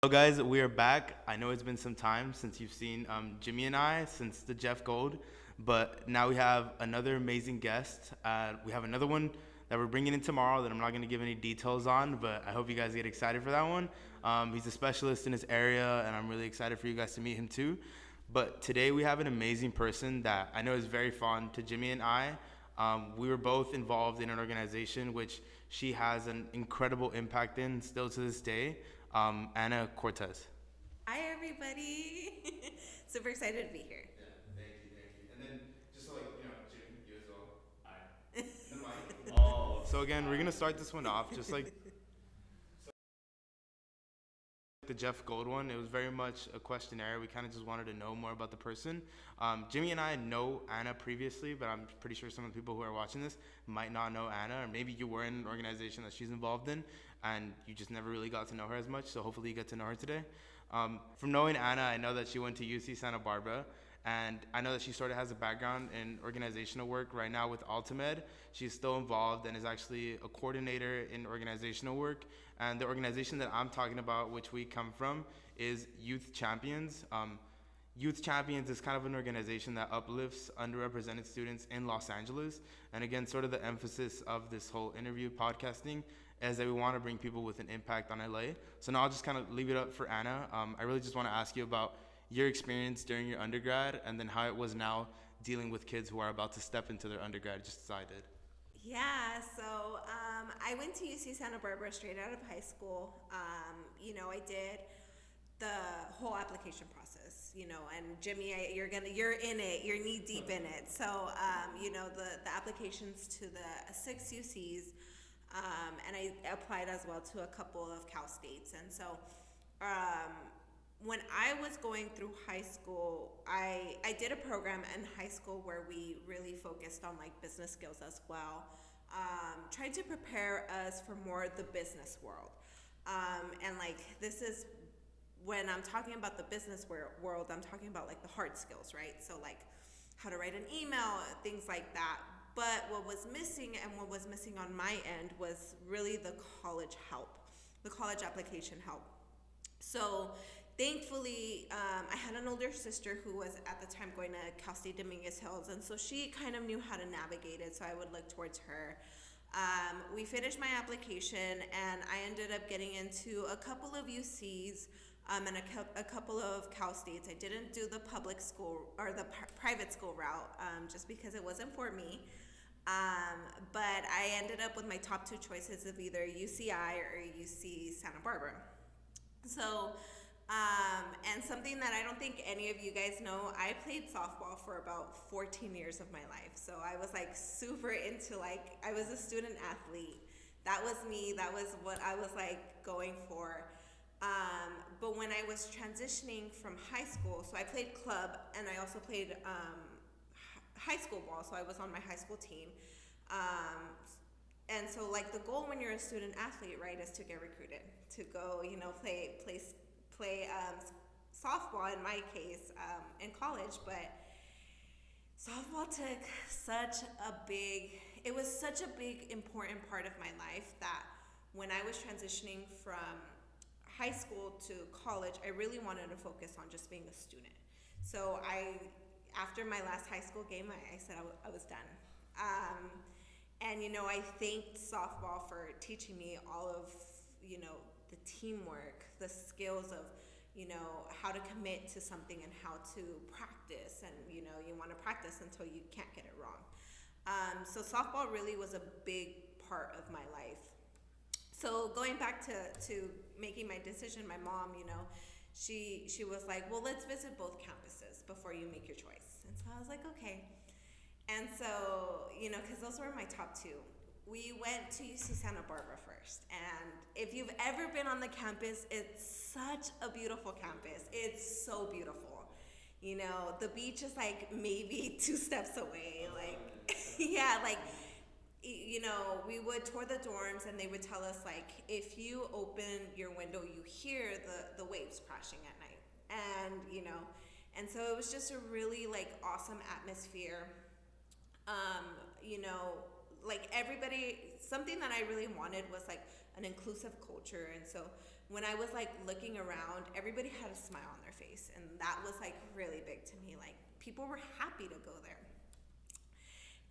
Hello, guys. We are back. I know it's been some time since you've seen Jimmy and I since the Jeff Gold, but now we have another amazing guest. We have another one that we're bringing in tomorrow that I'm not going to give any details on, but I hope you guys get excited for that one. He's a specialist in his area, and I'm really excited for you guys to meet him too. But today we have an amazing person that I know is very fond to Jimmy and I. We were both involved in an organization which she has an incredible impact in still to this day. Anna Cortez. Hi, everybody. Super excited to be here. Yeah, thank you. And then just so like, Jimmy, you as well. Hi. And the mic. So again, we're gonna start this one off just like the Jeff Gold one. It was very much a questionnaire. We kind of just wanted to know more about the person. Jimmy and I know Anna previously, but I'm pretty sure some of the people who are watching this might not know Anna, or maybe you were in an organization that she's involved in, and you just never really got to know her as much. So hopefully you get to know her today. From knowing Anna, I know that she went to UC Santa Barbara, and I know that she sort of has a background in organizational work right now with Alta Med. She's still involved and is actually a coordinator in organizational work. And the organization that I'm talking about, which we come from, is Youth Champions. Youth Champions is kind of an organization that uplifts underrepresented students in Los Angeles. And again, sort of the emphasis of this whole interview podcasting is that we want to bring people with an impact on LA. So now I'll just kind of leave it up for Anna. I really just want to ask you about your experience during your undergrad and then how it was now dealing with kids who are about to step into their undergrad, just as I did. Yeah, so I went to UC Santa Barbara straight out of high school. I did the whole application process. And Jimmy, you're in it, you're knee deep in it. So, the applications to the six UCs, and I applied as well to a couple of Cal States. And so, um, when I was going through high school, I did a program in high school where we really focused on like business skills as well, trying to prepare us for more the business world. And like this is when I'm talking about the business world, I'm talking about like the hard skills, right? So like how to write an email, things like that. But what was missing and what was missing on my end was really the college help, the college application help. So thankfully, I had an older sister who was at the time going to Cal State Dominguez Hills, and so she kind of knew how to navigate it, so I would look towards her. We finished my application, and I ended up getting into a couple of UCs and a couple of Cal States. I didn't do the public school or the private school route just because it wasn't for me. But I ended up with my top two choices of either UCI or UC Santa Barbara. So, and something that I don't think any of you guys know, I played softball for about 14 years of my life. So I was like super into like, I was a student athlete. That was me. That was what I was like going for. But when I was transitioning from high school, so I played club and I also played high school ball. So I was on my high school team. Um, and so like the goal when you're a student athlete, right, is to get recruited to go, play softball in my case in college. But softball took such a big, it was such a big important part of my life that when I was transitioning from high school to college, I really wanted to focus on just being a student. So after my last high school game, I said I was done. And I thanked softball for teaching me all of the teamwork, the skills of how to commit to something and how to practice. And you want to practice until you can't get it wrong. So softball really was a big part of my life. So going back to making my decision, my mom, she was like, well, let's visit both campuses before you make your choice. And so I was like, okay. And so, because those were my top two. We went to UC Santa Barbara first. And if you've ever been on the campus, it's such a beautiful campus. It's so beautiful. The beach is like maybe 2 steps away. Like, yeah, like, we would tour the dorms and they would tell us, like, if you open your window, you hear the waves crashing at night. And so it was just a really, like, awesome atmosphere. Um, you know, like everybody something that I really wanted was like an inclusive culture. And so when I was like looking around, everybody had a smile on their face, and that was like really big to me. Like people were happy to go there.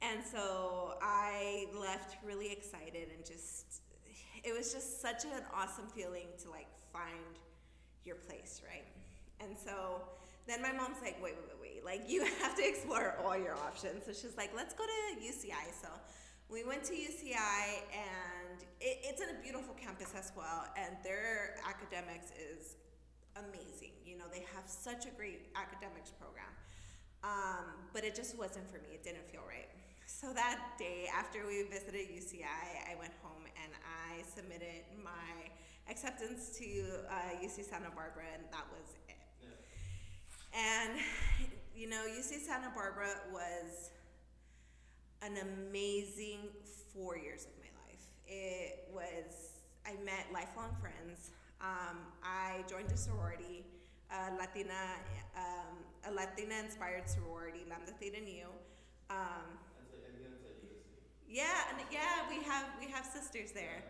And so I left really excited, and just it was just such an awesome feeling to like find your place, right? And so then my mom's like, wait, like you have to explore all your options. So she's like, let's go to UCI. So we went to UCI, and it's in a beautiful campus as well, and their academics is amazing. You know, they have such a great academics program. But it just wasn't for me. It didn't feel right. So that day after we visited UCI, I went home and I submitted my acceptance to UC Santa Barbara, and that was it. And, you know, UC Santa Barbara was an amazing 4 years of my life. I met lifelong friends. I joined a sorority, a Latina inspired sorority, Lambda Theta Nu. We have sisters there.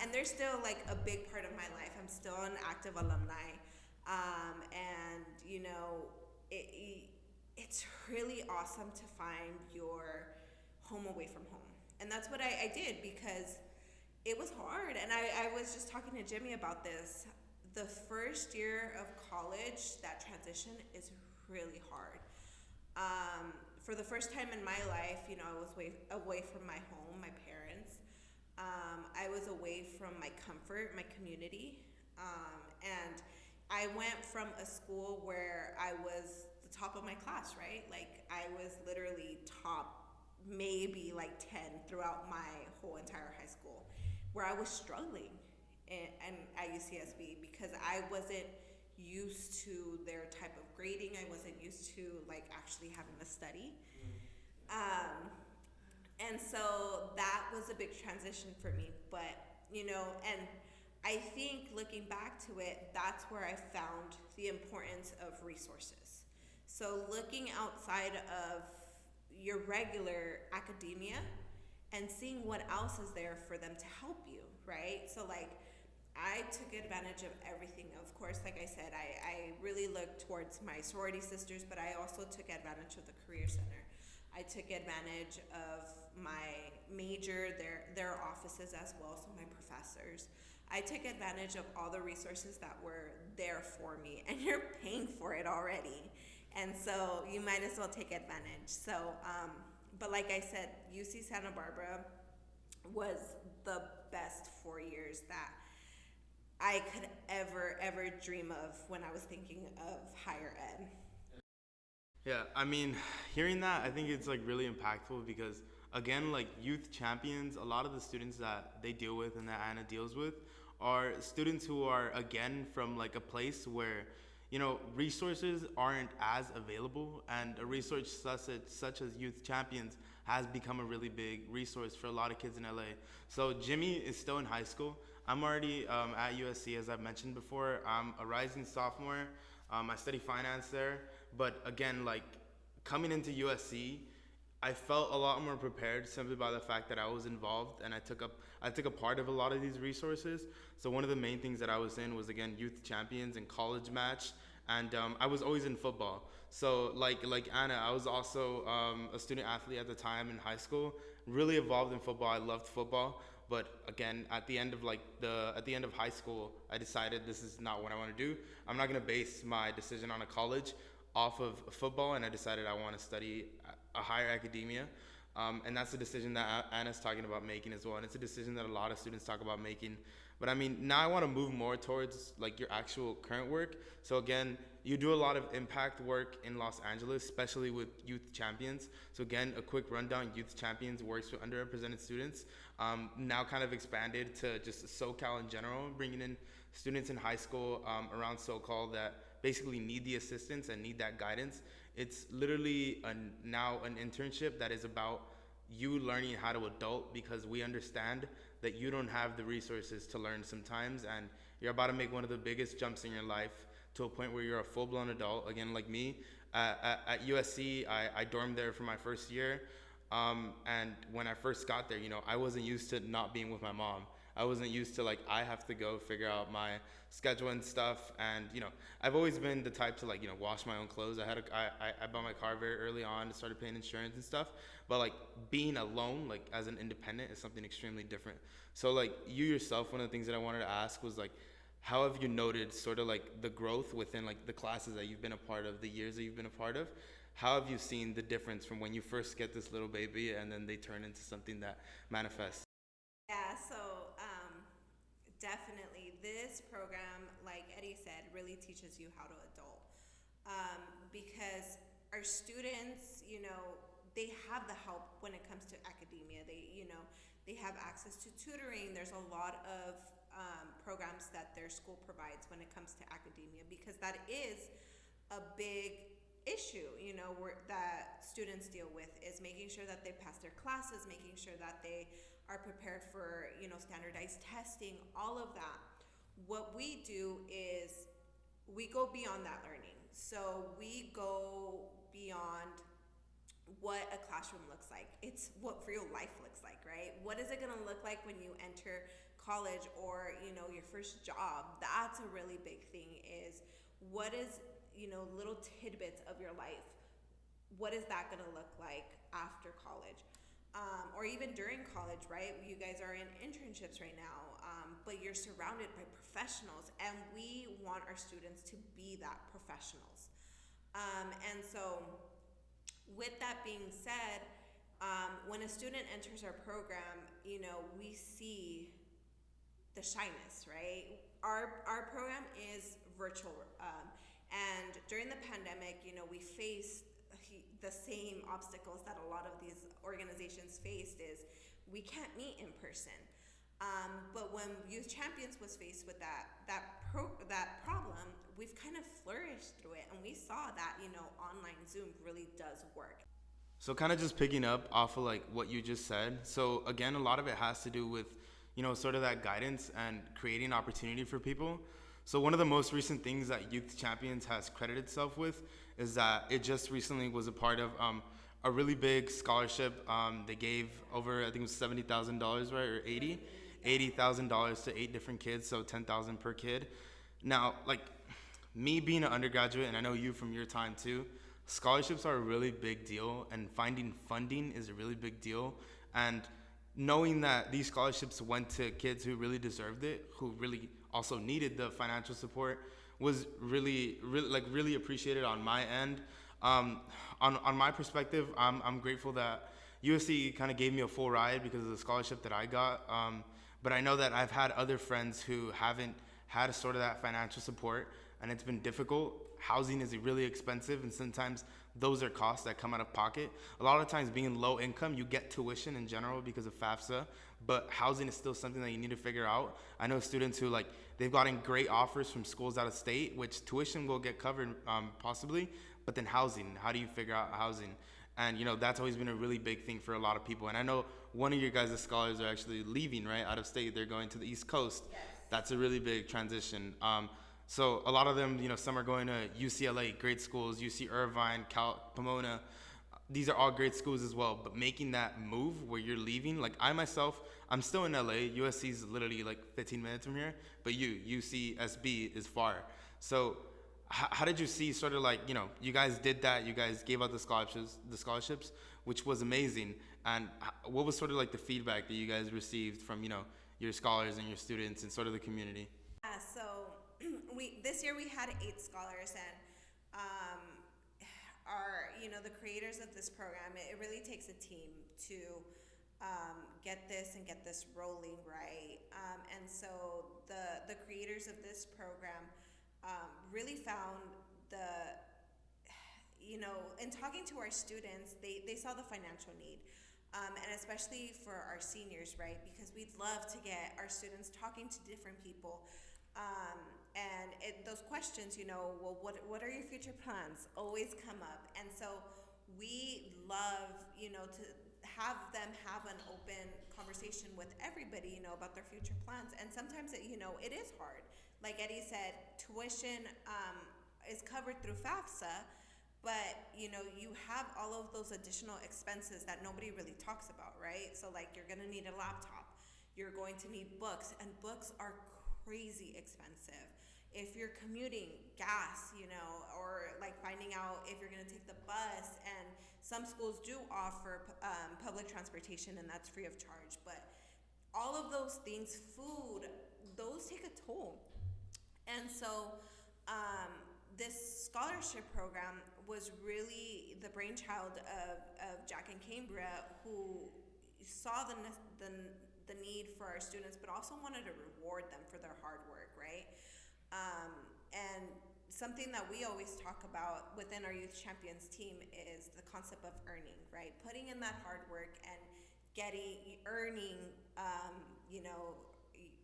And they're still like a big part of my life. I'm still an active alumni. And you know, it's really awesome to find your home away from home. And that's what I did, because it was hard. And I was just talking to Jimmy about this. The first year of college, that transition is really hard. For the first time in my life, you know, I was away from my home, my parents. I was away from my comfort, my community. And I went from a school where I was the top of my class, right? Like I was literally top maybe like 10 throughout my whole entire high school, where I was struggling and at UCSB because I wasn't used to their type of grading. I wasn't used to like actually having to study. And so that was a big transition for me. But, you know, and I think looking back to it, that's where I found the importance of resources. So looking outside of your regular academia and seeing what else is there for them to help you, right? So like I took advantage of everything. Of course, like I said, I really looked towards my sorority sisters, but I also took advantage of the Career Center. I took advantage of my major, their offices as well, so my professors. I took advantage of all the resources that were there for me, and you're paying for it already. And so you might as well take advantage. So, but like I said, UC Santa Barbara was the best 4 years that I could ever dream of when I was thinking of higher ed. Yeah, I mean, hearing that, I think it's like really impactful because, again, like youth champions, a lot of the students that they deal with and that Anna deals with are students who are, again, from like a place where, you know, resources aren't as available, and a resource such as youth champions has become a really big resource for a lot of kids in LA. So Jimmy is still in high school. I'm already at USC, as I've mentioned before. I'm a rising sophomore. I study finance there. But again, like coming into USC, I felt a lot more prepared simply by the fact that I was involved and I took a part of a lot of these resources. So one of the main things that I was in was, again, youth champions and college match, and I was always in football. So like Anna, I was also a student athlete at the time in high school. Really involved in football. I loved football. But again, at the end of high school, I decided this is not what I want to do. I'm not going to base my decision on a college off of football, and I decided I want to study a higher academia. And that's a decision that Anna's talking about making as well. And it's a decision that a lot of students talk about making. But I mean, now I want to move more towards like your actual current work. So again, you do a lot of impact work in Los Angeles, especially with youth champions. So again, a quick rundown: Youth Champions works with underrepresented students. Now kind of expanded to just SoCal in general, bringing in students in high school around SoCal that basically need the assistance and need that guidance. It's literally now an internship that is about you learning how to adult, because we understand that you don't have the resources to learn sometimes, and you're about to make one of the biggest jumps in your life to a point where you're a full-blown adult. Again, like me, at USC, I dormed there for my first year. And when I first got there, I wasn't used to not being with my mom. I wasn't used to like I have to go figure out my schedule and stuff. And I've always been the type to like wash my own clothes. I bought my car very early on, started paying insurance and stuff. But like being alone, like as an independent, is something extremely different. So like you yourself, one of the things that I wanted to ask was like, how have you noted sort of like the growth within like the classes that you've been a part of, the years that you've been a part of? How have you seen the difference from when you first get this little baby and then they turn into something that manifests? Yeah, so definitely this program, like Eddie said, really teaches you how to adult. Because our students, they have the help when it comes to academia. They have access to tutoring. There's a lot of programs that their school provides when it comes to academia, because that is a big issue, that students deal with, is making sure that they pass their classes, making sure that they are prepared for, standardized testing, all of that. What we do is we go beyond that learning. So we go beyond what a classroom looks like. It's what real life looks like, right? What is it going to look like when you enter college or, your first job? That's a really big thing, is what is, little tidbits of your life. What is that going to look like after college? Or even during college, right? You guys are in internships right now, but you're surrounded by professionals, and we want our students to be that professionals. And so with that being said, when a student enters our program, we see the shyness, right? Our program is virtual, and during the pandemic, we faced the same obstacles that a lot of these organizations faced, is we can't meet in person. But when Youth Champions was faced with that problem, we've kind of flourished through it, and we saw that online Zoom really does work. So kind of just picking up off of like what you just said. So again, a lot of it has to do with, sort of that guidance and creating opportunity for people. So one of the most recent things that Youth Champions has credited itself with is that it just recently was a part of a really big scholarship. They gave over, I think it was $70,000, right, or $80,000 to 8 different kids, so $10,000 per kid. Now, like me being an undergraduate, and I know you from your time too, scholarships are a really big deal, and finding funding is a really big deal. And knowing that these scholarships went to kids who really deserved it, who really also needed the financial support, was really appreciated on my end. On my perspective, I'm grateful that USC kind of gave me a full ride because of the scholarship that I got. But I know that I've had other friends who haven't had sort of that financial support, and it's been difficult. Housing is really expensive, and sometimes those are costs that come out of pocket. A lot of times, being low income, you get tuition in general because of FAFSA, but housing is still something that you need to figure out. I know students who they've gotten great offers from schools out of state, which tuition will get covered possibly, but then housing, how do you figure out housing? And that's always been a really big thing for a lot of people. And I know one of your guys' scholars are actually leaving, right, out of state. They're going to the East Coast. Yes. That's a really big transition. So a lot of them, some are going to UCLA, great schools, UC Irvine, Pomona. These are all great schools as well. But making that move where you're leaving, like I myself, I'm still in LA. USC is literally like 15 minutes from here. But UCSB is far. So how did you see sort of you guys did that, you guys gave out the scholarships, which was amazing. And what was sort of the feedback that you guys received from, your scholars and your students and sort of the community? So this year we had 8 scholars, and the creators of this program, it really takes a team to get this rolling, right? And so the creators of this program really found in talking to our students, they saw the financial need. And especially for our seniors, right? Because we'd love to get our students talking to different people. And those questions, well, what are your future plans, always come up. And so we love, to have them have an open conversation with everybody, about their future plans. And sometimes, it is hard. Like Eddie said, tuition is covered through FAFSA, but you know, you have all of those additional expenses that nobody really talks about, right? So like you're gonna need a laptop, you're going to need books, and books are crazy expensive. If you're commuting, gas, you know, or like finding out if you're gonna take the bus, and some schools do offer public transportation, and that's free of charge. But all of those things, food, those take a toll. And so, this scholarship program was really the brainchild of Jack and Cambria, who saw the need for our students, but also wanted to reward them for their hard work, right? And something that we always talk about within our Youth Champions team is the concept of earning, right? Putting in that hard work and earning, you know,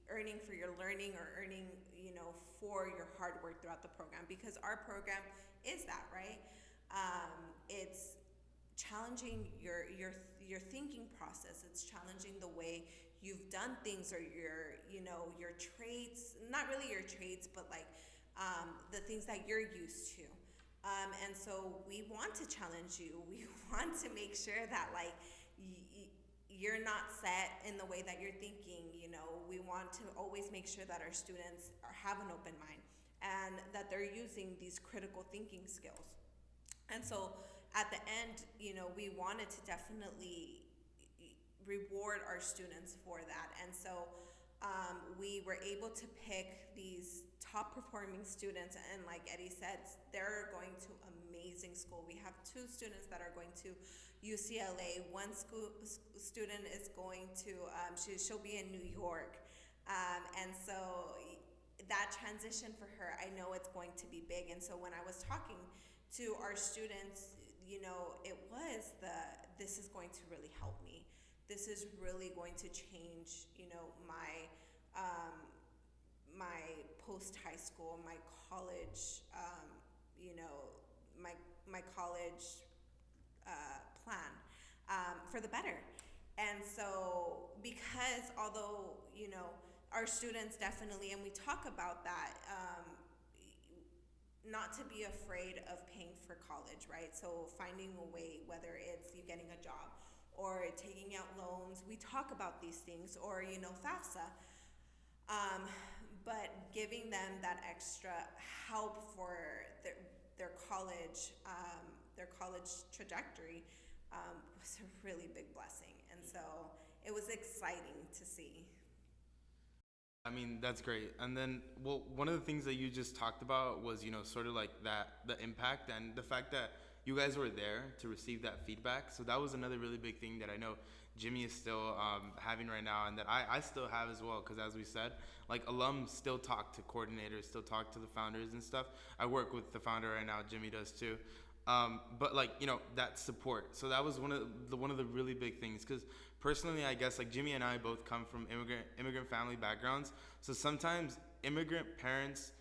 earning for your learning, or earning, you know, for your hard work throughout the program, because our program is that, right? It's challenging your thinking process. It's challenging the way you've done things, or your, you know, your traits, not really your traits, but like the things that you're used to. And so we want to challenge you. We want to make sure that like you're not set in the way that you're thinking. You know, we want to always make sure that our students have an open mind, and that they're using these critical thinking skills. And so at the end, you know, we wanted to definitely reward our students for that. And so we were able to pick these top performing students, and like Eddie said, they're going to amazing school. We have 2 students that are going to UCLA. One student is going to, she'll be in New York. And so that transition for her, I know it's going to be big. And so when I was talking to our students, you know, it was this is going to really help me. This is really going to change, you know, my post high school, my college, you know, my college plan for the better. And so, because although, you know, our students definitely, and we talk about that, not to be afraid of paying for college, right? So finding a way, whether it's you getting a job or taking out loans, we talk about these things, or, you know, FAFSA. But giving them that extra help for their college trajectory was a really big blessing. And so it was exciting to see. I mean, that's great. And then, well, one of the things that you just talked about was, you know, sort of like the impact and the fact that you guys were there to receive that feedback. So that was another really big thing that I know Jimmy is still having right now, and that I still have as well. Because as we said, like, alums still talk to coordinators, still talk to the founders and stuff. I work with the founder right now. Jimmy does too. But like, you know, that support. So that was one of the really big things. Because personally, I guess like Jimmy and I both come from immigrant family backgrounds. So sometimes immigrant parents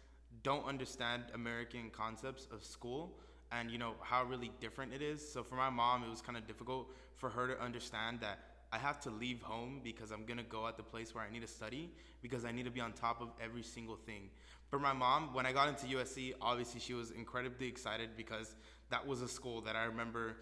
don't understand American concepts of school, and, you know, how really different it is. So for my mom, it was kind of difficult for her to understand that I have to leave home because I'm gonna go at the place where I need to study, because I need to be on top of every single thing. For my mom, when I got into USC, obviously she was incredibly excited, because that was a school that I remember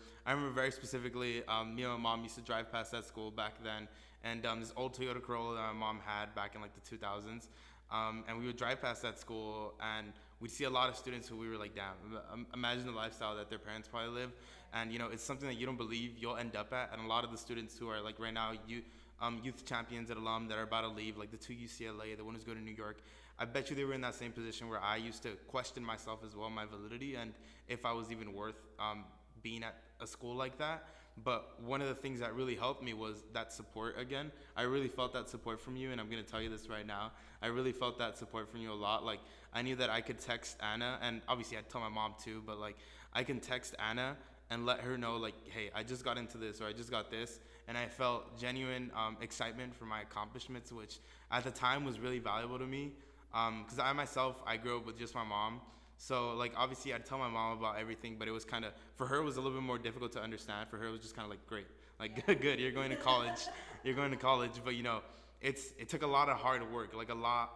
very specifically. Me and my mom used to drive past that school back then, and this old Toyota Corolla that my mom had back in like the 2000s. And we would drive past that school, and we'd see a lot of students who we were like, damn, imagine the lifestyle that their parents probably live. And, you know, it's something that you don't believe you'll end up at. And a lot of the students who are like right now youth champions at alum that are about to leave, like the 2 UCLA, the one who's going to New York, I bet you they were in that same position where I used to question myself as well, my validity, and if I was even worth being at a school like that. But one of the things that really helped me was that support again. I really felt that support from you, and I'm going to tell you this right now. I really felt that support from you a lot. Like, I knew that I could text Anna, and obviously I'd tell my mom too, but like, I can text Anna and let her know, like, hey, I just got into this, or I just got this, and I felt genuine excitement for my accomplishments, which at the time was really valuable to me, because I grew up with just my mom. So, like, obviously I'd tell my mom about everything, but it was kind of, for her, it was a little bit more difficult to understand. For her, it was just kind of like, great, like, good, you're going to college, but, you know, it took a lot of hard work, like a lot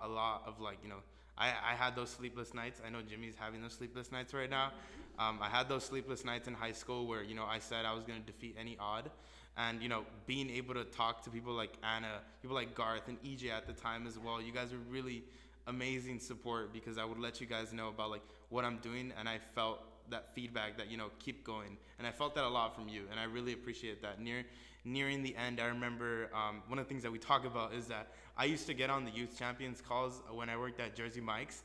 of, like, you know, I had those sleepless nights. I know Jimmy's having those sleepless nights right now. I had those sleepless nights in high school where, I said I was going to defeat any odd. And, being able to talk to people like Anna, people like Garth and EJ at the time as well, you guys were really amazing support, because I would let you guys know about like what I'm doing, and I felt that feedback that keep going, and I felt that a lot from you, and I really appreciate that. Nearing the end, I remember one of the things that we talk about is that I used to get on the youth champions calls when I worked at Jersey Mike's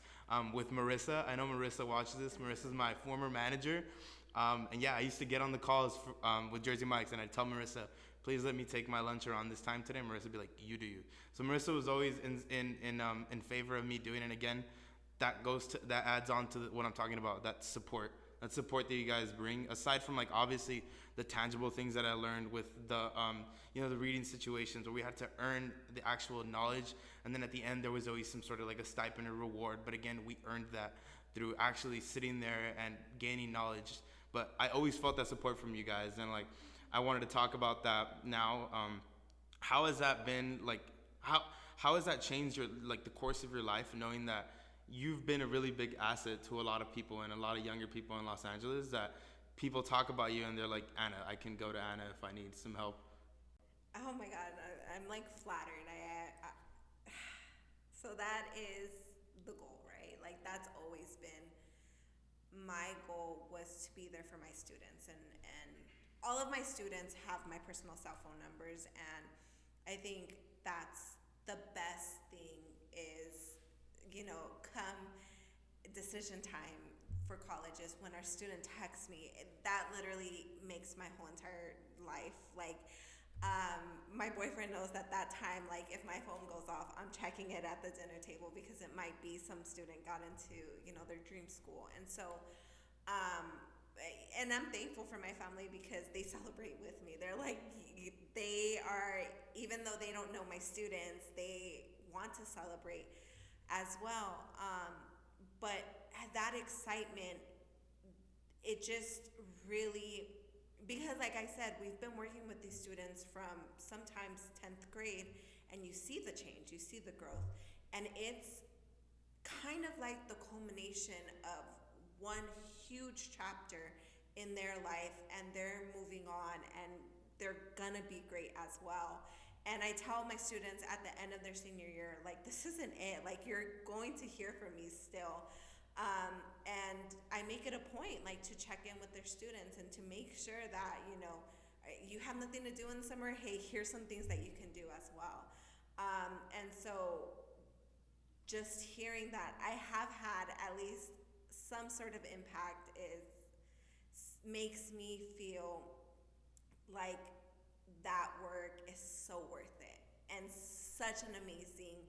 with Marissa. I know Marissa watches this. Marissa's my former manager, and yeah, I used to get on the calls with Jersey Mike's, and I'd tell Marissa, please let me take my lunch around this time today. Marissa would be like, you do you. So Marissa was always in favor of me doing it. Again, that adds on to what I'm talking about, that support that you guys bring, aside from like obviously the tangible things that I learned with the the reading situations where we had to earn the actual knowledge, and then at the end there was always some sort of like a stipend or reward, but again, we earned that through actually sitting there and gaining knowledge. But I always felt that support from you guys, and like I wanted to talk about that now. How has that been, like how has that changed your, like, the course of your life, knowing that you've been a really big asset to a lot of people and a lot of younger people in Los Angeles, that people talk about you and they're like, Anna, I can go to Anna if I need some help? Oh my God, I'm like flattered. So that is the goal, right? Like that's always been my goal, was to be there for my students, and all of my students have my personal cell phone numbers, and I think that's the best thing is, come decision time for colleges, when our student texts me, that literally makes my whole entire life. Like, my boyfriend knows that time, like if my phone goes off, I'm checking it at the dinner table, because it might be some student got into, their dream school. And so, and I'm thankful for my family, because they celebrate with me. They're like, they are, even though they don't know my students, they want to celebrate as well. But that excitement, it just really, because like I said, we've been working with these students from sometimes 10th grade, and you see the change, you see the growth, and it's kind of like the culmination of one huge chapter in their life, and they're moving on, and they're gonna be great as well. And I tell my students at the end of their senior year, like, this isn't it. Like, you're going to hear from me still. And I make it a point, like, to check in with their students and to make sure that, you have nothing to do in the summer. Hey, here's some things that you can do as well. And so just hearing that I have had at least some sort of impact makes me feel like that work is so worth it, and such an amazing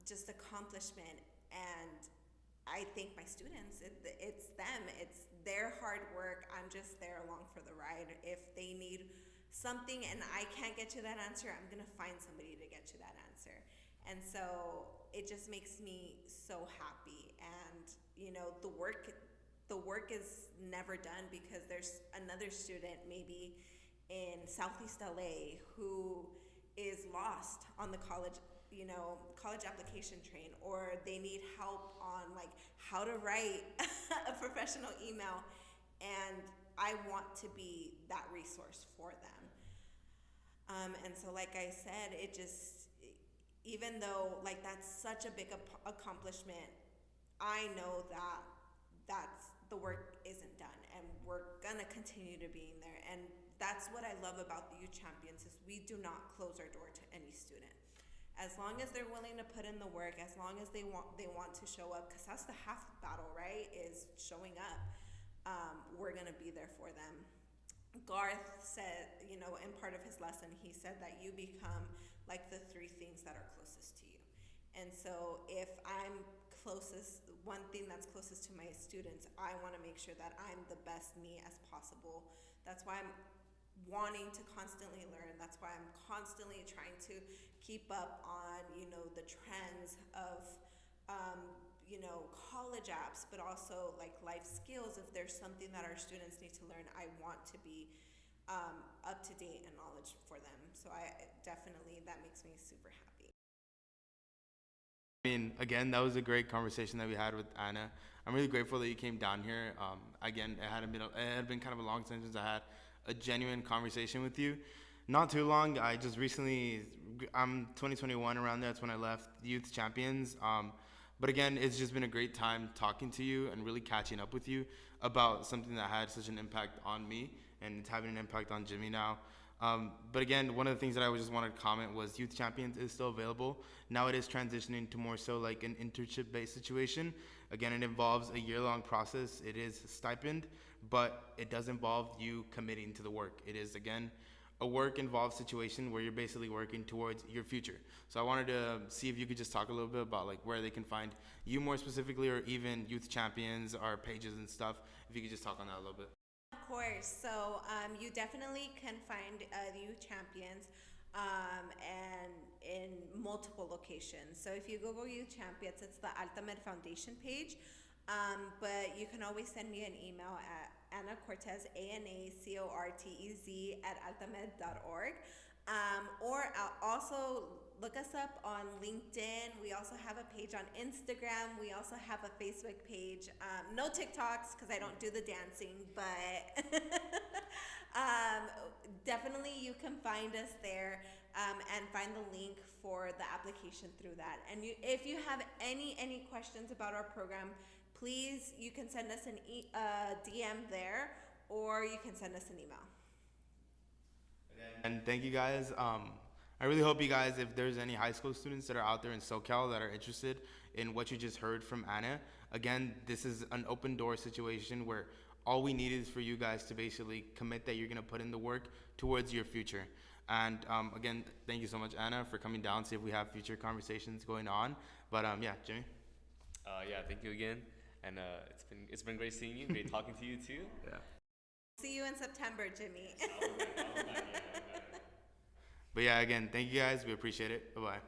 just accomplishment. And I thank my students. It's them. It's their hard work. I'm just there along for the ride. If they need something and I can't get to that answer, I'm gonna find somebody to get to that answer. And so it just makes me so happy. And the work is never done, because there's another student maybe in Southeast LA who is lost on the college application train, or they need help on like how to write a professional email, and I want to be that resource for them. And so like I said, it just, even though like that's such a big accomplishment, I know that the work isn't done, and we're gonna continue to be in there. And that's what I love about the Youth Champions, is we do not close our door to any student. As long as they're willing to put in the work, as long as they want to show up, because that's the half battle, right? Is showing up. We're gonna be there for them. Garth said, in part of his lesson, he said that you become like the three things that are closest to you. And so if I'm one thing that's closest to my students, I want to make sure that I'm the best me as possible. That's why I'm wanting to constantly learn. That's why I'm constantly trying to keep up on, the trends of, college apps, but also like life skills. If there's something that our students need to learn, I want to be up to date and knowledge for them. So that makes me super happy. mean, again, that was a great conversation that we had with Anna. I'm really grateful that you came down here. Again, it had been kind of a long time since I had a genuine conversation with you. Not too long. I just recently, I'm 2021 around there. That's when I left Youth Champions. But again, it's just been a great time talking to you and really catching up with you about something that had such an impact on me, and it's having an impact on Jimmy now. But again, one of the things that I just wanted to comment was Youth Champions is still available. Now it is transitioning to more so like an internship-based situation. Again, it involves a year-long process. It is stipend, but it does involve you committing to the work. It is, again, a work-involved situation where you're basically working towards your future. So I wanted to see if you could just talk a little bit about like where they can find you more specifically, or even Youth Champions, our pages and stuff. If you could just talk on that a little bit. Of course. So you definitely can find the Youth Champions and in multiple locations. So if you Google Youth Champions, it's the Alta Med Foundation page. But you can always send me an email at Ana Cortez, ANACORTEZ @altamed.org. Or also look us up on LinkedIn. We also have a page on Instagram. We also have a Facebook page. No TikToks because I don't do the dancing, but definitely you can find us there and find the link for the application through that. And if you have any questions about our program, please, you can send us an DM there, or you can send us an email. And thank you guys. I really hope you guys, if there's any high school students that are out there in SoCal that are interested in what you just heard from Anna, again, this is an open door situation where all we need is for you guys to basically commit that you're going to put in the work towards your future. And again, thank you so much, Anna, for coming down. See if we have future conversations going on. But yeah, Jimmy. Yeah, thank you again, and it's been great seeing you, great talking to you too. Yeah. See you in September, Jimmy. But yeah, again, thank you guys. We appreciate it. Bye-bye.